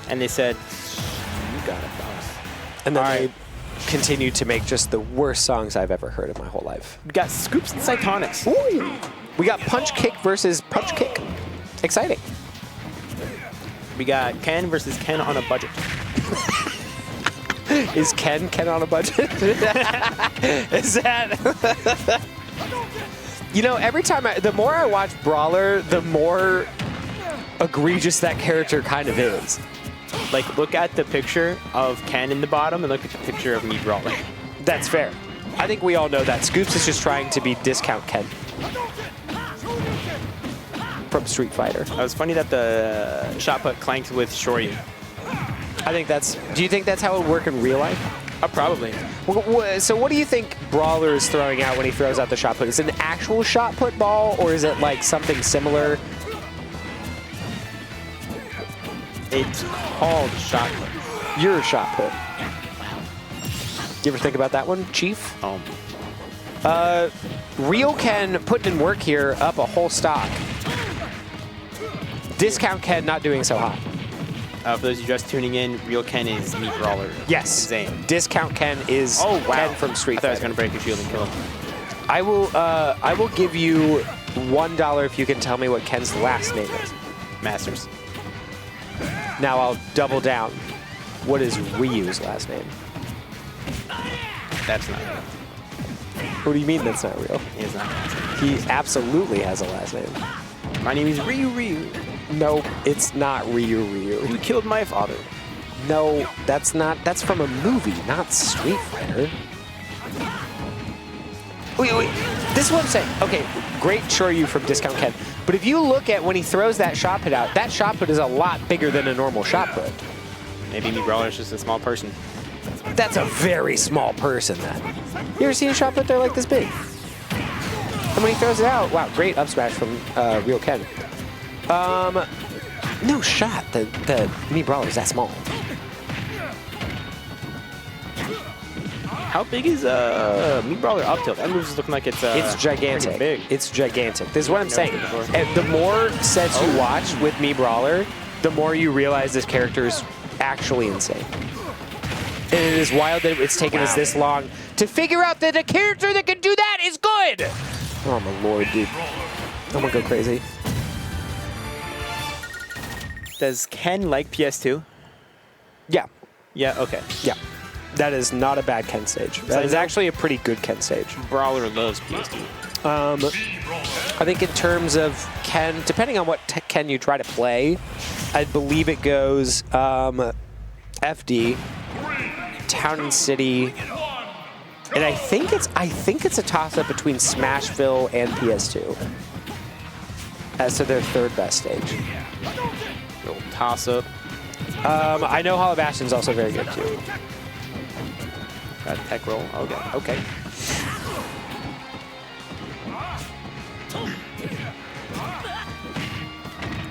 And they said, you got it, boss. And then they continued to make just the worst songs I've ever heard in my whole life. We got Scoops and Sytonix. Ooh. We got Punch Kick versus Punch Kick. Exciting. We got Ken versus Ken on a budget. Is Ken on a budget? Is that? You know, every time the more I watch Brawler, the more egregious that character kind of is. Like, look at the picture of Ken in the bottom and look at the picture of me Brawler. That's fair. I think we all know that. Scoops is just trying to be discount Ken from Street Fighter. It was funny that the shot put clanked with Shoryu. I think that's... Do you think that's how it would work in real life? Probably. So what do you think Brawler is throwing out when he throws out the shot put? Is it an actual shot put ball, or is it like something similar? It's called shot put. You're a shot put. You ever think about that one, Chief? Real Ken putting in work here, up a whole stock. Discount Ken not doing so hot. For those of you just tuning in, Real Ken is me Brawler. Yes. Zane. Discount Ken is Ken from Street Fighter. I thought I was going to break his shield and kill him. I will give you $1 if you can tell me what Ken's last name is. Masters. Now I'll double down. What is Ryu's last name? That's not real. What do you mean that's not real? He is not. He absolutely has a last name. My name is Ryu. No, it's not Ryu. You killed my father. No, that's not. That's from a movie, not Street Fighter. Wait. This is what I'm saying. Okay, great Shoryu from Discount Ken. But if you look at when he throws that shot put out, that shot put is a lot bigger than a normal shot put. Maybe me Brawler is just a small person. That's a very small person, then. You ever seen a shot put there like this big? And when he throws it out, wow, great up smash from Real Ken. No shot. The me Brawler is that small. How big is me Brawler up tilt? That move's looking like it's gigantic. Big. It's gigantic. This is what I'm saying. And the more sets you watch with me Brawler, the more you realize this character is actually insane. And it is wild that it's taken us this long to figure out that a character that can do that is good. Oh my lord, dude. I'm gonna go crazy. Does Ken like PS2? Yeah. Yeah, okay. Yeah. That is not a bad Ken stage. That is actually a pretty good Ken stage. Brawler loves PS2. I think in terms of Ken, depending on what Ken you try to play, I believe it goes FD, Town and City, and I think it's a toss-up between Smashville and PS2 as to their third best stage. Little toss-up. I know Hollow Bastion's also very good too. Got a tech roll. Okay.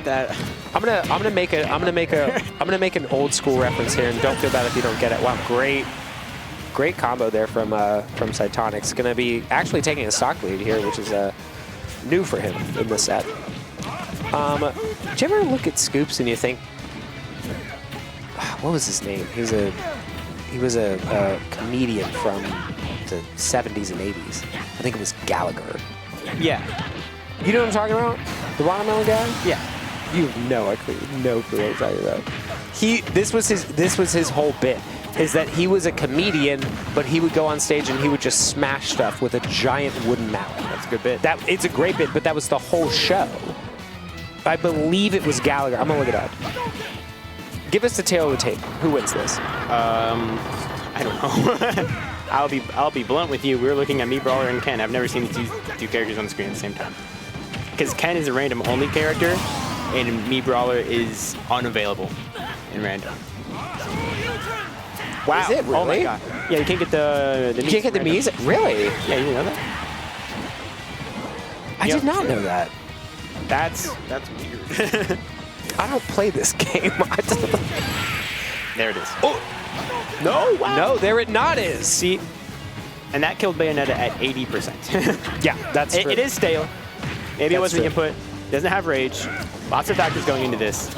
That I'm gonna make an old school reference here, and don't feel bad if you don't get it. Wow, great combo there from Sytonix. Gonna be actually taking a stock lead here, which is new for him in this set. Did you ever look at Scoops and you think, what was his name? He was a comedian from the 70s and 80s. I think it was Gallagher. Yeah. You know what I'm talking about? The watermelon guy? Yeah. You have no clue what I'm talking about. This was his whole bit, is that he was a comedian, but he would go on stage and he would just smash stuff with a giant wooden mallet. That's a good bit. It's a great bit, but that was the whole show. I believe it was Gallagher. I'm gonna look it up. Give us the tail of the tape. Who wins this? I don't know. I'll be blunt with you. We're looking at me Brawler and Ken. I've never seen the two characters on the screen at the same time. Because Ken is a random only character, and me Brawler is unavailable in random. Wow! Is it really? Oh my god! Yeah, you can't get the. You can't get the Mii's? Really? Yeah, you didn't know that? I did not know that. That's weird. I don't play this game. There it is. Oh! No! Wow. No, there it not is. See? And that killed Bayonetta at 80%. Yeah, that's true. It is stale. Maybe it wasn't true. input. Doesn't have rage. Lots of factors going into this.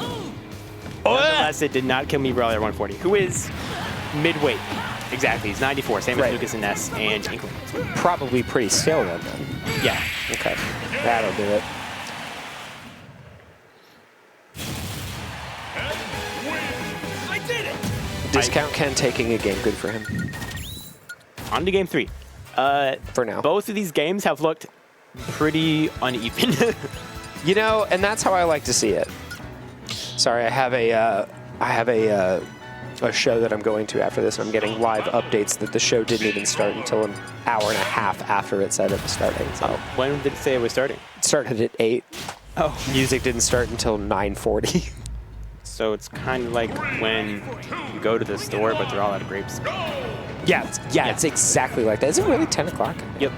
Nonetheless, it did not kill me Brawler 140, who is midweight. Exactly, he's 94, same as Lucas and Ness and Inkling. Probably pretty still then. Yeah. Okay, that'll do it. I did it! Discount Ken taking a game, good for him. On to game 3. For now. Both of these games have looked pretty uneven. You know, and that's how I like to see it. Sorry, I have a show that I'm going to after this, and I'm getting live updates that the show didn't even start until an hour and a half after it said it was starting. So When did it say it was starting? it started at 8. Oh. Music didn't start until 9:40. So it's kind of like when you go to the store, but they're all out of grapes. Yeah, it's exactly like that. Is it really 10 o'clock? Yep.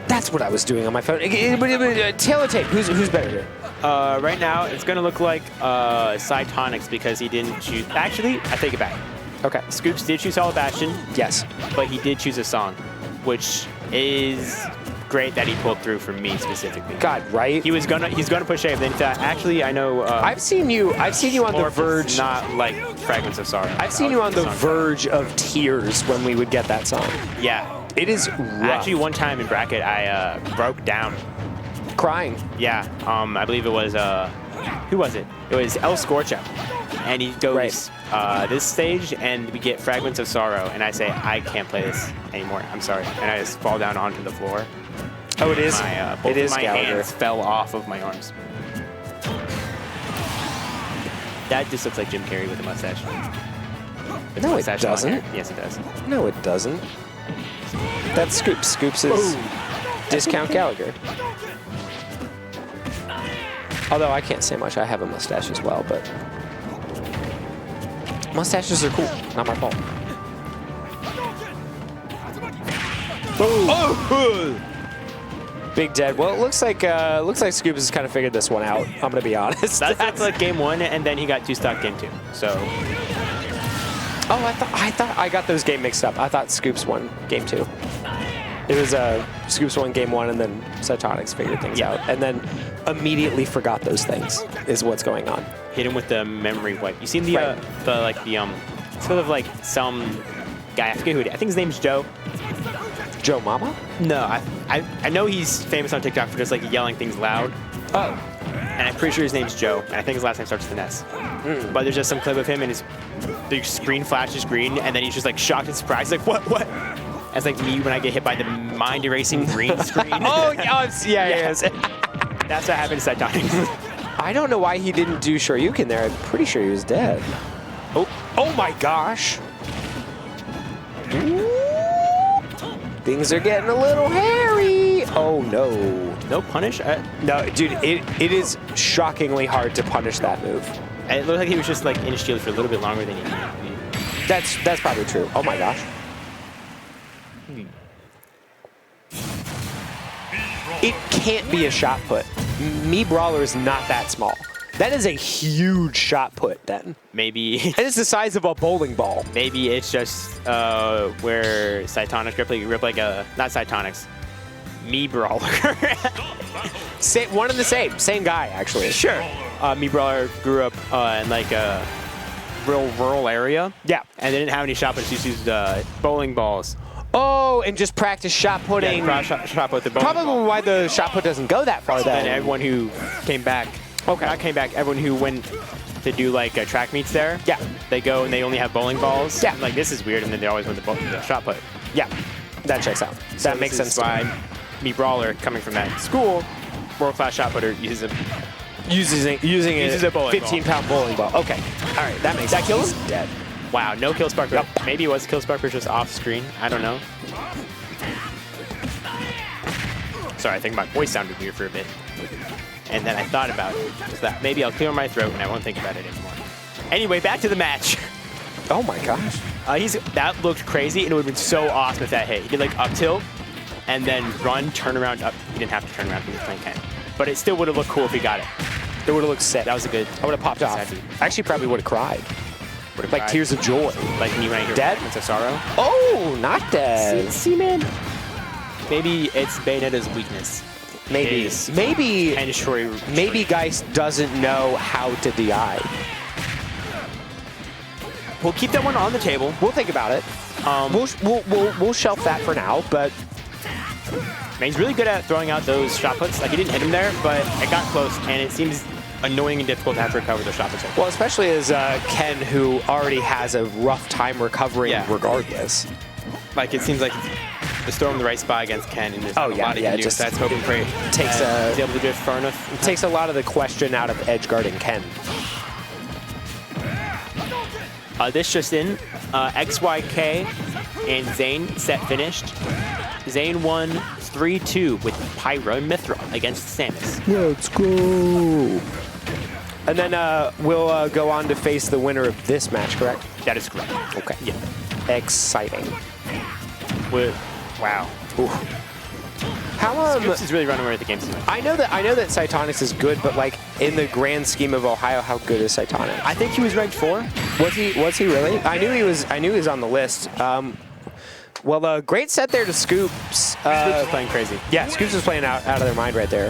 That's what I was doing on my phone. Taylor Tape, who's better here? Right now, it's going to look like Sytonix because he didn't choose... Actually, I take it back. Okay. Scoops did choose Solid Bastion, Yes. but he did choose a song, which is great that he pulled through for me specifically. God, right? He's gonna push A, but then he thought, actually, I know... I've seen you on the verge. Not like Fragments of Sorrow. I've seen you on the verge of tears when we would get that song. Yeah. It is rough. Actually, one time in bracket, I broke down. Crying. Yeah, I believe it was, who was it? It was El Scorcho. And he goes this stage, and we get Fragments of Sorrow, and I say, I can't play this anymore. I'm sorry. And I just fall down onto the floor. Oh, it is? Both it is of my Gallagher. hands fell off of my arms. That just looks like Jim Carrey with a mustache. With No, it mustache and long doesn't. hair. Yes, it does. No, it doesn't. That's Scoops. Scoops is Discount Gallagher. Although I can't say much. I have a mustache as well, but mustaches are cool. Not my fault. Oh! Big dead. Well, it looks like Scoops has kind of figured this one out. I'm gonna be honest. That's like game 1, and then he got 2 stock game 2. So. Oh, I thought I got those game mixed up. I thought Scoops won game 2. It was Scoops won game 1, and then Sytonix figured things out, and then immediately forgot those things. Is what's going on. Hit him with the memory wipe. You seen the it's sort of like some guy. I forget who it is. I think his name's Joe. Joe Mama? No, I know he's famous on TikTok for just like yelling things loud. Oh. And I'm pretty sure his name's Joe. And I think his last name starts with an S. But there's just some clip of him, and the screen flashes green, and then he's just like shocked and surprised, like what? It's like me when I get hit by the mind erasing green screen. yeah. That's what happened to Sytonix. I don't know why he didn't do Shoryuken there. I'm pretty sure he was dead. Oh my gosh. Things are getting a little hairy. Oh no. No punish? No, dude, it is shockingly hard to punish that move. It looked like he was just like in shield for a little bit longer than he needed to be. That's probably true. Oh my gosh. It can't be a shot put. Me Brawler is not that small. That is a huge shot put then. Maybe. It is the size of a bowling ball. Maybe it's just where Sytonix grip like a, not Sytonix, Me Brawler. One and the same guy actually. Sure. Me Brawler grew up in like a real rural area. Yeah. And they didn't have any shot puts. He used bowling balls. Oh, and just practice shot putting. Yeah, shot put the bowling Probably ball. why the shot put doesn't go that far then. And everyone who came back. Okay. Not came back. Everyone who went to do like track meets there. Yeah. They go and they only have bowling balls. Yeah. Like this is weird, and then they always went the shot put. Yeah. That checks out. So That makes sense. Why Me Brawler, coming from that school, world class shot putter, uses Uses a bowling 15-pound bowling ball. Okay. All right. That makes sense. That kills? He's dead. Wow, no kill spark. Yep. Maybe it was kill spark, just off screen. I don't know. Sorry, I think my voice sounded weird for a bit. And then I thought about it. Just that maybe I'll clear my throat and I won't think about it anymore. Anyway, back to the match. Oh my gosh. That looked crazy, and it would have been so awesome if that hit. He did like up tilt, and then run, turn around, up. He didn't have to turn around because he was playing Ken. But it still would have looked cool if he got it. It would have looked sick. That was a good. I would have popped off. Actually, probably would have cried. Like tears of joy. Like me when I hear Dead? Fragments of Sorrow. Oh, not dead. See, man. Maybe it's Bayonetta's weakness. Maybe. is Maybe. kind of short. Maybe Geist doesn't know how to DI. We'll keep that one on the table. We'll think about it. We'll shelf that for now, but Man, he's really good at throwing out those shot puts. Like, he didn't hit him there, but it got close, and it seems annoying and difficult to have to recover those shot puts. well, especially as Ken, who already has a rough time recovering regardless. Like, it seems like just throw him the right spot against Ken, and there's Oh, not a yeah, lot he yeah, can do. just That's hoping for takes he's able to drift far enough. It takes a lot of the question out of edge guarding Ken. This just in, XYK and Zane set finished. Zane won 3-2 with Pyro and Mithra against Samus. Let's go. And then we'll go on to face the winner of this match, correct? That is correct. Okay. Yeah. Exciting. Wow. Ooh. How Scoops is really running away with the game tonight. I know that Sytonix is good, but like in the grand scheme of Ohio, how good is Sytonix? I think he was ranked 4. Was he really? I knew he was on the list. Well, great set there to Scoops. Scoops is playing crazy. Yeah, Scoops is playing out of their mind right there.